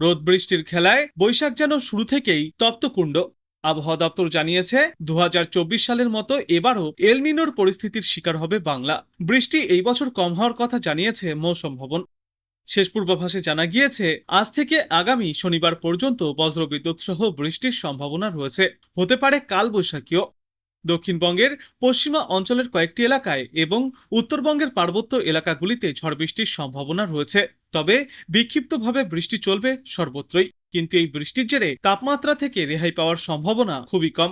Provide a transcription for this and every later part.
রোদ বৃষ্টির খেলায় বৈশাখ যেন শুরু থেকেই তপ্তকুণ্ড। আবহাওয়া দপ্তর জানিয়েছে 2024 সালের মতো এবারও এল নিনোর পরিস্থিতির শিকার হবে বাংলা। বৃষ্টি এই বছর কম হওয়ার কথা জানিয়েছে মৌসুম ভবন। শেষ পূর্বাভাসে জানা গিয়েছে আজ থেকে আগামী শনিবার পর্যন্ত বজ্রবিদ্যুৎ সহ বৃষ্টির সম্ভাবনা রয়েছে, হতে পারে কালবৈশাখীও। দক্ষিণবঙ্গের পশ্চিমা অঞ্চলের কয়েকটি এলাকায় এবং উত্তরবঙ্গের পার্বত্য এলাকাগুলিতে ঝড় বৃষ্টির সম্ভাবনা রয়েছে। তবে বিক্ষিপ্তভাবে বৃষ্টি চলবে সর্বত্রই, কিন্তু এই বৃষ্টির জেরে তাপমাত্রা থেকে রেহাই পাওয়ার সম্ভাবনা খুবই কম।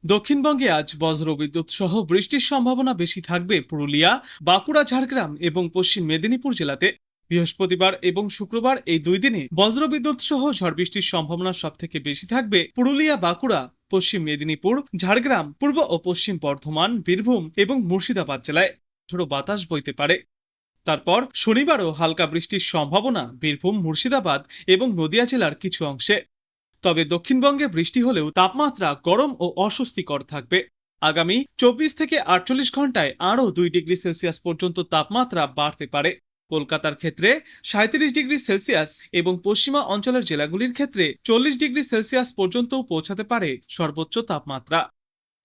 দক্ষিণবঙ্গে আজ বজ্রবিদ্যুৎ সহ বৃষ্টির সম্ভাবনা বেশি থাকবে পুরুলিয়া, বাঁকুড়া, ঝাড়গ্রাম এবং পশ্চিম মেদিনীপুর জেলাতে। বৃহস্পতিবার এবং শুক্রবার এই দুই দিনে বজ্রবিদ্যুৎ সহ ঝড় বৃষ্টির সম্ভাবনা সব থেকে বেশি থাকবে পুরুলিয়া, বাঁকুড়া, পশ্চিম মেদিনীপুর, ঝাড়গ্রাম, পূর্ব ও পশ্চিম বর্ধমান, বীরভূম এবং মুর্শিদাবাদ জেলায়। ঝোড়ো বাতাস বইতে পারে। তারপর শনিবারও হালকা বৃষ্টির সম্ভাবনা বীরভূম, মুর্শিদাবাদ এবং নদিয়া জেলার কিছু অংশে। তবে দক্ষিণবঙ্গে বৃষ্টি হলেও তাপমাত্রা গরম ও অস্বস্তিকর থাকবে। আগামী 24 থেকে 48 ঘন্টায় আরও 2 ডিগ্রি সেলসিয়াস পর্যন্ত তাপমাত্রা বাড়তে পারে। কলকাতার ক্ষেত্রে 37 ডিগ্রি সেলসিয়াস এবং পশ্চিমা অঞ্চলের জেলাগুলির ক্ষেত্রে 40 ডিগ্রি সেলসিয়াস পর্যন্তও পৌঁছাতে পারে সর্বোচ্চ তাপমাত্রা।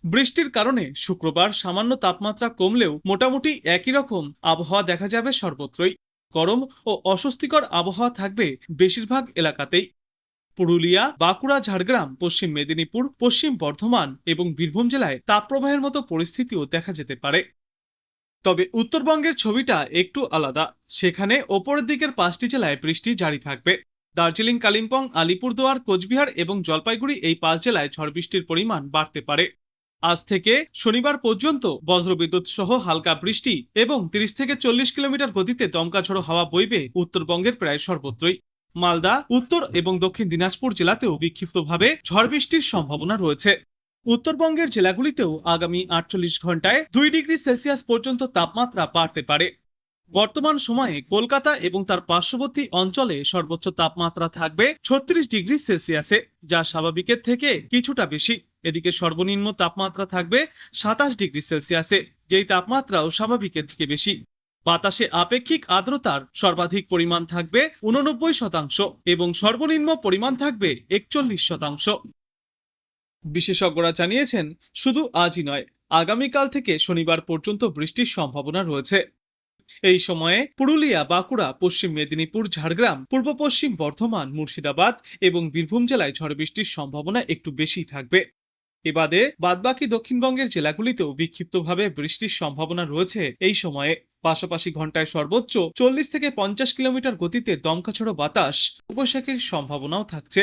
বৃষ্টির কারণে শুক্রবার সামান্য তাপমাত্রা কমলেও মোটামুটি একই রকম আবহাওয়া দেখা যাবে সর্বত্রই। গরম ও অস্বস্তিকর আবহাওয়া থাকবে বেশিরভাগ এলাকাতেই। পুরুলিয়া, বাঁকুড়া, ঝাড়গ্রাম, পশ্চিম মেদিনীপুর, পশ্চিম বর্ধমান এবং বীরভূম জেলায় তাপপ্রবাহের মতো পরিস্থিতিও দেখা যেতে পারে। তবে উত্তরবঙ্গের ছবিটা একটু আলাদা। সেখানে ওপরের দিকের 5টি জেলায় বৃষ্টি জারি থাকবে। দার্জিলিং, কালিম্পং, আলিপুরদুয়ার, কোচবিহার এবং জলপাইগুড়ি এই 5 জেলায় ঝড় বৃষ্টির পরিমাণ বাড়তে পারে। আজ থেকে শনিবার পর্যন্ত বজ্রবিদ্যুৎ সহ হালকা বৃষ্টি এবং 30 থেকে 40 কিলোমিটার গতিতে দমকা ঝোড়ো হাওয়া বইবে উত্তরবঙ্গের প্রায় সর্বত্রই। মালদা, উত্তর এবং দক্ষিণ দিনাজপুর জেলাতেও বিক্ষিপ্তভাবে ঝড় বৃষ্টির সম্ভাবনা রয়েছে। উত্তরবঙ্গের জেলাগুলিতেও আগামী 48 ঘন্টায় 2 ডিগ্রি সেলসিয়াস পর্যন্ত তাপমাত্রা বাড়তে পারে। বর্তমান সময়ে কলকাতা এবং তার পার্শ্ববর্তী অঞ্চলে সর্বোচ্চ তাপমাত্রা থাকবে 36 ডিগ্রি সেলসিয়াসে, যা স্বাভাবিকের থেকে কিছুটা বেশি। এদিকে সর্বনিম্ন তাপমাত্রা থাকবে 27 ডিগ্রি সেলসিয়াসে, যেই তাপমাত্রাও স্বাভাবিকের থেকে বেশি। বাতাসে আপেক্ষিক আর্দ্রতার সর্বাধিক পরিমাণ থাকবে 89% এবং সর্বনিম্ন পরিমাণ থাকবে 41%। বিশেষজ্ঞরা জানিয়েছেন শুধু আজই নয়, আগামীকাল থেকে শনিবার পর্যন্ত বৃষ্টির সম্ভাবনা রয়েছে। এই সময়ে পুরুলিয়া, বাঁকুড়া, পশ্চিম মেদিনীপুর, ঝাড়গ্রাম, পূর্ব পশ্চিম বর্ধমান, মুর্শিদাবাদ এবং বীরভূম জেলায় ঝড় বৃষ্টির সম্ভাবনা একটু বেশি থাকবে। এবাদে বাদবাকি দক্ষিণবঙ্গের জেলাগুলিতেও বিক্ষিপ্তভাবে বৃষ্টির সম্ভাবনা রয়েছে এই সময়ে। পাশাপাশি ঘন্টায় সর্বোচ্চ 40 থেকে 50 কিলোমিটার গতিতে দমকাঝড়ো বাতাস, বৈশাখীর সম্ভাবনাও থাকছে।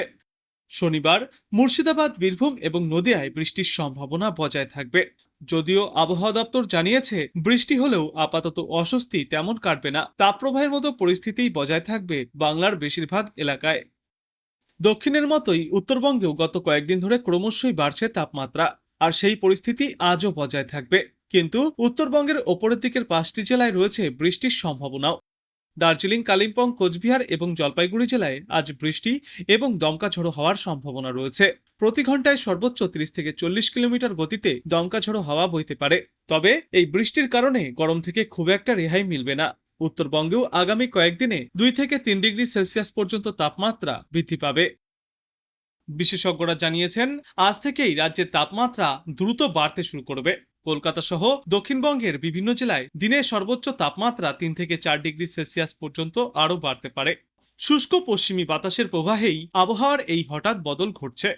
শনিবার মুর্শিদাবাদ, বীরভূম এবং নদিয়ায় বৃষ্টির সম্ভাবনা বজায় থাকবে। যদিও আবহাওয়া দপ্তর জানিয়েছে বৃষ্টি হলেও আপাতত অস্বস্তি তেমন কাটবে না। তাপপ্রবাহের মতো পরিস্থিতিই বজায় থাকবে বাংলার বেশিরভাগ এলাকায়। দক্ষিণের মতোই উত্তরবঙ্গেও গত কয়েকদিন ধরে ক্রমশই বাড়ছে তাপমাত্রা, আর সেই পরিস্থিতি আজও বজায় থাকবে। কিন্তু উত্তরবঙ্গের ওপরের দিকের 5টি জেলায় রয়েছে বৃষ্টির সম্ভাবনাও। দার্জিলিং, কালিম্পং, কোচবিহার এবং জলপাইগুড়ি জেলায় আজ বৃষ্টি এবং দমকা ঝড়ো হওয়ার সম্ভাবনা রয়েছে। প্রতি ঘন্টায় সর্বোচ্চ 30 থেকে 40 কিলোমিটার গতিতে দমকা ঝড়ো হাওয়া বইতে পারে। তবে এই বৃষ্টির কারণে গরম থেকে খুব একটা রেহাই মিলবে না। উত্তরবঙ্গেও আগামী কয়েকদিনে 2 থেকে 3 ডিগ্রি সেলসিয়াস পর্যন্ত তাপমাত্রা বৃদ্ধি পাবে। বিশেষজ্ঞরা জানিয়েছেন আজ থেকেই রাজ্যের তাপমাত্রা দ্রুত বাড়তে শুরু করবে। কলকাতা সহ দক্ষিণবঙ্গের বিভিন্ন জেলায় দিনের সর্বোচ্চ তাপমাত্রা 3 থেকে 4 ডিগ্রি সেলসিয়াস পর্যন্ত আরও বাড়তে পারে। শুষ্ক পশ্চিমী বাতাসের প্রবাহেই আবহাওয়ার এই হঠাৎ বদল ঘটছে।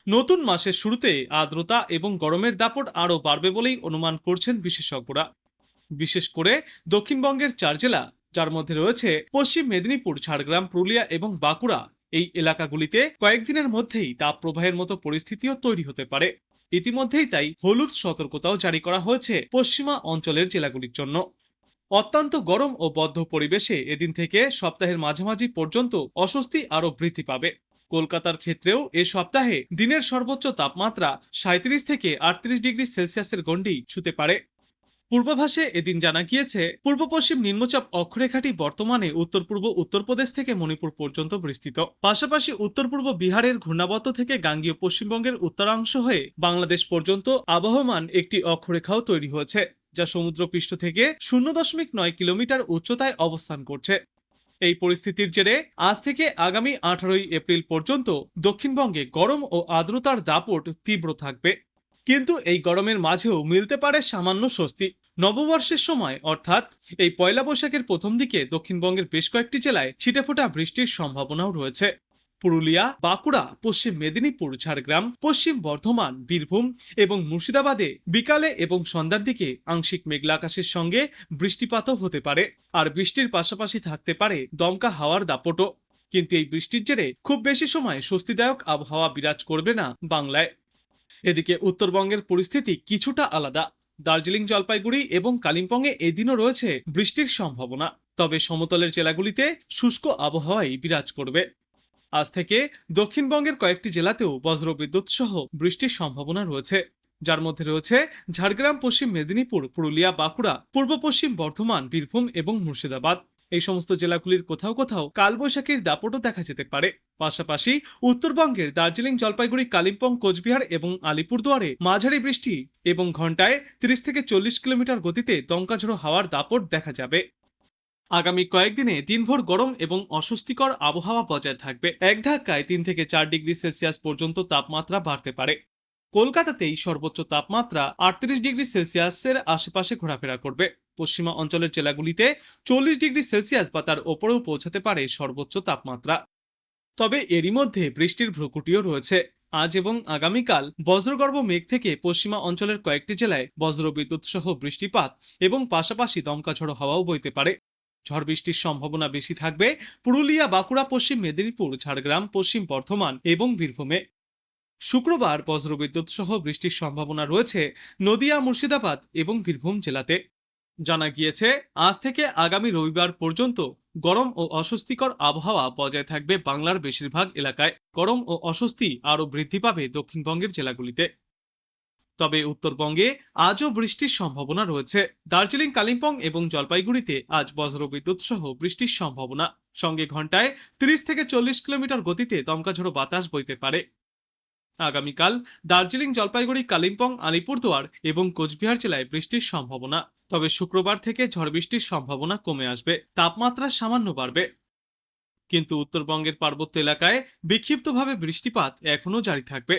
নতুন মাসের শুরুতে আর্দ্রতা এবং গরমের দাপট আরও বাড়বে বলেই অনুমান করছেন বিশেষজ্ঞরা। বিশেষ করে দক্ষিণবঙ্গের 4 জেলা, যার মধ্যে রয়েছে পশ্চিম মেদিনীপুর, ঝাড়গ্রাম, পুরুলিয়া এবং বাঁকুড়া, এই এলাকাগুলিতে কয়েকদিনের মধ্যেই তাপ প্রবাহের মতো পরিস্থিতিও তৈরি হতে পারে। ইতিমধ্যেই তাই হলুদ সতর্কতাও জারি করা হয়েছে পশ্চিমা অঞ্চলের জেলাগুলির জন্য। অত্যন্ত গরম ও বদ্ধ পরিবেশে এদিন থেকে সপ্তাহের মাঝামাঝি পর্যন্ত অস্বস্তি আরও বৃদ্ধি পাবে। কলকাতার ক্ষেত্রেও এ সপ্তাহে দিনের সর্বোচ্চ তাপমাত্রা 37 থেকে 38 ডিগ্রি সেলসিয়াসের গণ্ডি ছুঁতে পারে। পূর্বাভাসে এদিন জানা গিয়েছে পূর্ব পশ্চিম নিম্নচাপ অক্ষরেখাটি বর্তমানে উত্তর পূর্ব উত্তরপ্রদেশ থেকে মণিপুর পর্যন্ত বিস্তৃত। পাশাপাশি উত্তর পূর্ব বিহারের ঘূর্ণাবর্ত থেকে গাঙ্গীয় পশ্চিমবঙ্গের উত্তরাংশ হয়ে বাংলাদেশ পর্যন্ত আবহমান একটি অক্ষরেখাও তৈরি হয়েছে, যা সমুদ্রপৃষ্ঠ থেকে 0.9 কিলোমিটার উচ্চতায় অবস্থান করছে। এই পরিস্থিতির জেরে আজ থেকে আগামী 18 এপ্রিল পর্যন্ত দক্ষিণবঙ্গে গরম ও আর্দ্রতার দাপট তীব্র থাকবে। কিন্তু এই গরমের মাঝেও মিলতে পারে সামান্য স্বস্তি। নববর্ষের সময় অর্থাৎ এই পয়লা বৈশাখের প্রথম দিকে দক্ষিণবঙ্গের বেশ কয়েকটি জেলায় ছিটেফোঁটা বৃষ্টির সম্ভাবনাও রয়েছে। পুরুলিয়া, বাঁকুড়া, পশ্চিম মেদিনীপুর, ঝাড়গ্রাম, পশ্চিম বর্ধমান, বীরভূম এবং মুর্শিদাবাদে বিকালে এবং সন্ধ্যার দিকে আংশিক মেঘলা আকাশের সঙ্গে বৃষ্টিপাতও হতে পারে। আর বৃষ্টির পাশাপাশি থাকতে পারে দমকা হাওয়ার দাপটও। কিন্তু এই বৃষ্টির জেরে খুব বেশি সময় স্বস্তিদায়ক আবহাওয়া বিরাজ করবে না বাংলায়। এদিকে উত্তরবঙ্গের পরিস্থিতি কিছুটা আলাদা। দার্জিলিং, জলপাইগুড়ি এবং কালিম্পংয়ে এদিনও রয়েছে বৃষ্টির সম্ভাবনা। তবে সমতলের জেলাগুলিতে শুষ্ক আবহাওয়াই বিরাজ করবে। আজ থেকে দক্ষিণবঙ্গের কয়েকটি জেলাতেও বজ্রবিদ্যুৎ সহ বৃষ্টির সম্ভাবনা রয়েছে, যার মধ্যে রয়েছে ঝাড়গ্রাম, পশ্চিম মেদিনীপুর, পুরুলিয়া, বাঁকুড়া, পূর্ব পশ্চিম বর্ধমান, বীরভূম এবং মুর্শিদাবাদ। এই সমস্ত জেলাগুলির কোথাও কোথাও কালবৈশাখীর দাপটও দেখা যেতে পারে। পাশাপাশি উত্তরবঙ্গের দার্জিলিং, জলপাইগুড়ি, কালিম্পং, কোচবিহার এবং আলিপুরদুয়ারে মাঝারি বৃষ্টি এবং ঘন্টায় 30 থেকে 40 কিলোমিটার গতিতে দমকাঝড়ো হাওয়ার দাপট দেখা যাবে। আগামী কয়েকদিনে দিনভর গরম এবং অস্বস্তিকর আবহাওয়া বজায় থাকবে। এক ধাক্কায় 3 থেকে 4 ডিগ্রি সেলসিয়াস পর্যন্ত তাপমাত্রা বাড়তে পারে। কলকাতাতেই সর্বোচ্চ তাপমাত্রা 38 ডিগ্রি সেলসিয়াসের আশেপাশে ঘোরাফেরা করবে। পশ্চিমা অঞ্চলের জেলাগুলিতে 40 ডিগ্রি সেলসিয়াস বা তার ওপরেও পৌঁছাতে পারে সর্বোচ্চ তাপমাত্রা। তবে এরই মধ্যে বৃষ্টির ভ্রুকুটিও রয়েছে। আজ এবং আগামীকাল বজ্রগর্ভ মেঘ থেকে পশ্চিমা অঞ্চলের কয়েকটি জেলায় বজ্রবিদ্যুৎ সহ বৃষ্টিপাত এবং পাশাপাশি দমকাঝড়ো হাওয়াও বইতে পারে। ঝড় বৃষ্টির সম্ভাবনা বেশি থাকবে পুরুলিয়া, বাঁকুড়া, পশ্চিম মেদিনীপুর, ঝাড়গ্রাম, পশ্চিম বর্ধমান এবং বীরভূমে। শুক্রবার বজ্রবিদ্যুৎ সহ বৃষ্টির সম্ভাবনা রয়েছে নদিয়া, মুর্শিদাবাদ এবং বীরভূম জেলাতে। জানা গিয়েছে আজ থেকে আগামী রবিবার পর্যন্ত গরম ও অস্বস্তিকর আবহাওয়া বজায় থাকবে বাংলার বেশিরভাগ এলাকায়। গরম ও অস্বস্তি আরও বৃদ্ধি পাবে দক্ষিণবঙ্গের জেলাগুলিতে। তবে উত্তরবঙ্গে আজও বৃষ্টির সম্ভাবনা রয়েছে। দার্জিলিং, কালিম্পং এবং জলপাইগুড়িতে আজ বজ্রবিদ্যুৎ সহ বৃষ্টির সম্ভাবনা, সঙ্গে ঘন্টায় 30 থেকে 40 কিলোমিটার গতিতে দমকাঝড়ো বাতাস বইতে পারে। আগামীকাল দার্জিলিং, জলপাইগুড়ি, কালিম্পং, আলিপুরদুয়ার এবং কোচবিহার জেলায় বৃষ্টির সম্ভাবনা। তবে শুক্রবার থেকে ঝড় বৃষ্টির সম্ভাবনা কমে আসবে, তাপমাত্রা সামান্য বাড়বে। কিন্তু উত্তরবঙ্গের পার্বত্য এলাকায় বিক্ষিপ্তভাবে বৃষ্টিপাত এখনও জারি থাকবে।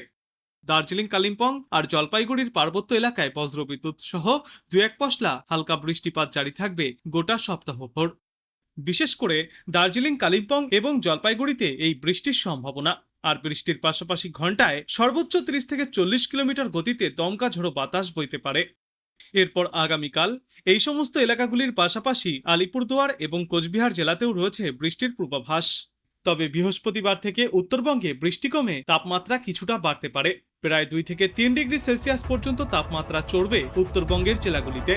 দার্জিলিং, কালিম্পং আর জলপাইগুড়ির পার্বত্য এলাকায় বজ্রবিদ্যুৎ সহ 2-1 পশলা হালকা বৃষ্টিপাত জারি থাকবে গোটা সপ্তাহভর। বিশেষ করে দার্জিলিং, কালিম্পং এবং জলপাইগুড়িতে এই বৃষ্টির সম্ভাবনা। আর বৃষ্টির পাশাপাশি ঘন্টায় সর্বোচ্চ 30 থেকে 40 কিলোমিটার গতিতে দমকা ঝোড়ো বাতাস বইতে পারে। এরপর আগামীকাল এই সমস্ত এলাকাগুলির পাশাপাশি আলিপুরদুয়ার এবং কোচবিহার জেলাতেও রয়েছে বৃষ্টির পূর্বাভাস। তবে বৃহস্পতিবার থেকে উত্তরবঙ্গে বৃষ্টি কমে তাপমাত্রা কিছুটা বাড়তে পারে। প্রায় 2 থেকে 3 ডিগ্রি সেলসিয়াস পর্যন্ত তাপমাত্রা চড়বে উত্তরবঙ্গের জেলাগুলিতে।